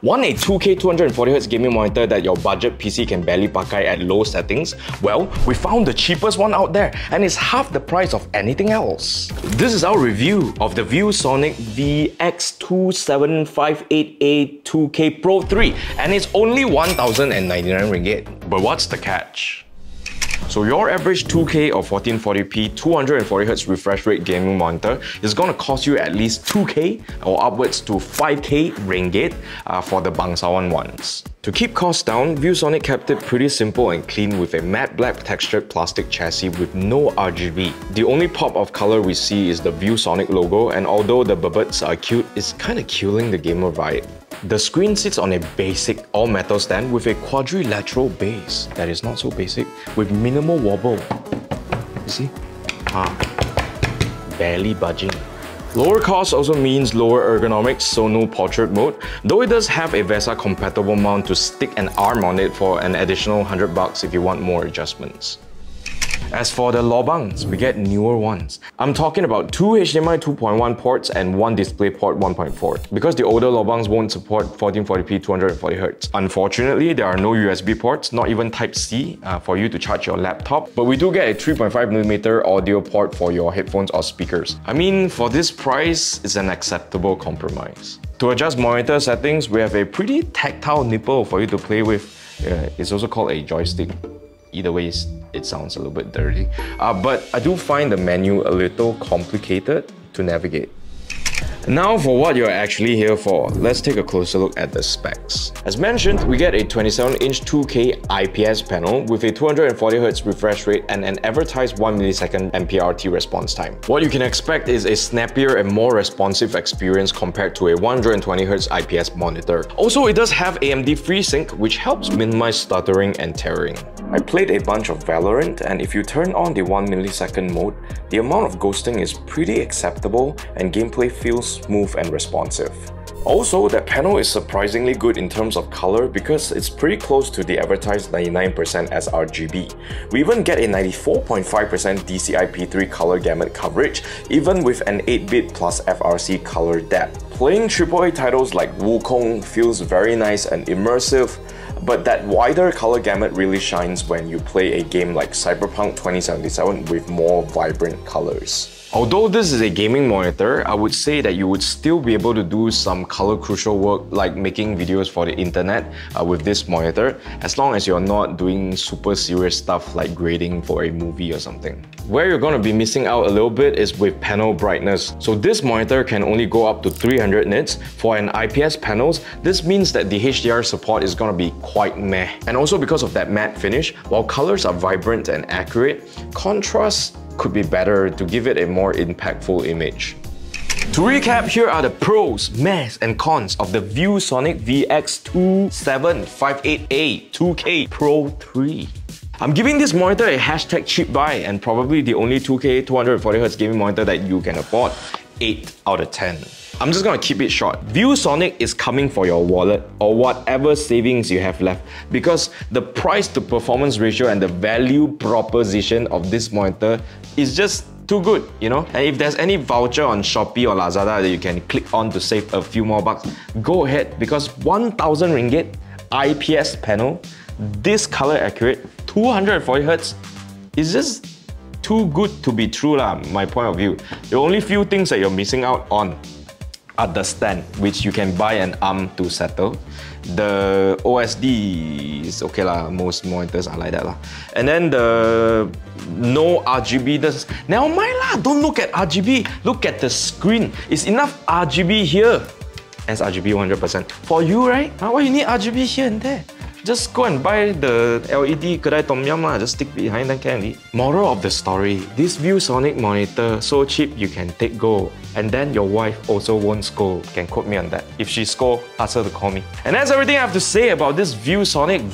Want a 2K 240Hz gaming monitor that your budget PC can barely pakai at low settings? Well, we found the cheapest one out there, and it's half the price of anything else. This is our review of the ViewSonic VX2758A-2K-PRO-3, and it's only 1,099 ringgit. But what's the catch? So your average 2K or 1440p 240Hz refresh rate gaming monitor is going to cost you at least 2K or upwards to 5K ringgit for the bangsawan ones. To keep costs down, ViewSonic kept it pretty simple and clean with a matte black textured plastic chassis with no RGB. The only pop of color we see is the ViewSonic logo, and although the bubbets are cute, it's kinda killing the gamer vibe. The screen sits on a basic all-metal stand with a quadrilateral base that is not so basic, with minimal wobble. You see? Barely budging. Lower cost also means lower ergonomics, so no portrait mode, though it does have a VESA-compatible mount to stick an arm on it for an additional $100 if you want more adjustments. As for the lobangs, we get newer ones. I'm talking about 2 HDMI 2.1 ports and 1 DisplayPort 1.4, because the older lobangs won't support 1440p 240Hz. Unfortunately, there are no USB ports, not even Type-C for you to charge your laptop, but we do get a 3.5mm audio port for your headphones or speakers. I mean, for this price, it's an acceptable compromise. To adjust monitor settings, we have a pretty tactile nipple for you to play with. It's also called a joystick. Either way, it sounds a little bit dirty. But I do find the menu a little complicated to navigate. Now for what you're actually here for, let's take a closer look at the specs. As mentioned, we get a 27-inch 2K IPS panel with a 240Hz refresh rate and an advertised 1 millisecond MPRT response time. What you can expect is a snappier and more responsive experience compared to a 120Hz IPS monitor. Also, it does have AMD FreeSync, which helps minimize stuttering and tearing. I played a bunch of Valorant, and if you turn on the 1 millisecond mode, the amount of ghosting is pretty acceptable and gameplay feels smooth and responsive. Also, that panel is surprisingly good in terms of color because it's pretty close to the advertised 99% sRGB. We even get a 94.5% DCI-P3 color gamut coverage, even with an 8-bit plus FRC color depth. Playing AAA titles like Wukong feels very nice and immersive, but that wider color gamut really shines when you play a game like Cyberpunk 2077 with more vibrant colors. Although this is a gaming monitor, I would say that you would still be able to do some color crucial work like making videos for the internet with this monitor, as long as you're not doing super serious stuff like grading for a movie or something. Where you're going to be missing out a little bit is with panel brightness. So this monitor can only go up to 300 nits. For an IPS panels, this means that the HDR support is going to be quite meh. And also because of that matte finish, while colors are vibrant and accurate, contrast could be better to give it a more impactful image. To recap, here are the pros, mehs and cons of the ViewSonic VX2758A-2K-PRO-3. I'm giving this monitor a hashtag cheap buy and probably the only 2K 240Hz gaming monitor that you can afford. 8 out of 10. I'm just gonna keep it short. ViewSonic is coming for your wallet or whatever savings you have left, because the price to performance ratio and the value proposition of this monitor is just too good, you know? And if there's any voucher on Shopee or Lazada that you can click on to save a few more bucks, go ahead, because 1,000 ringgit IPS panel, this color accurate, 240Hz is just too good to be true lah, my point of view. The only few things that you're missing out on are the stand, which you can buy an arm to settle. The OSD is okay lah, most monitors are like that lah. And then the no RGB, never mind lah, don't look at RGB, look at the screen. It's enough RGB here. sRGB 100%. For you, right? Why you need RGB here and there? Just go and buy the LED kedai tom yum lah, just stick behind and can eat. Moral of the story, this ViewSonic monitor, so cheap you can take go. And then your wife also won't scold. Can quote me on that. If she scold, ask her to call me. And that's everything I have to say about this ViewSonic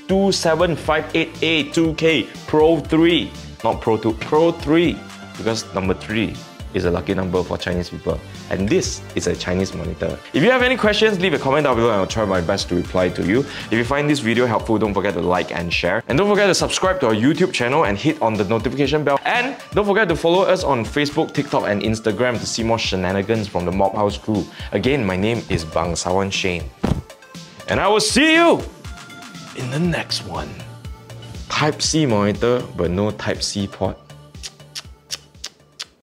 VX2758A-2K-PRO-3. Not Pro 2, Pro 3. Because number 3 is a lucky number for Chinese people. And this is a Chinese monitor. If you have any questions, leave a comment down below and I'll try my best to reply to you. If you find this video helpful, don't forget to like and share. And don't forget to subscribe to our YouTube channel and hit on the notification bell. And don't forget to follow us on Facebook, TikTok and Instagram to see more shenanigans from the Mob House crew. Again, my name is Bangsawan Shane. And I will see you in the next one. Type-C monitor, but no Type-C port.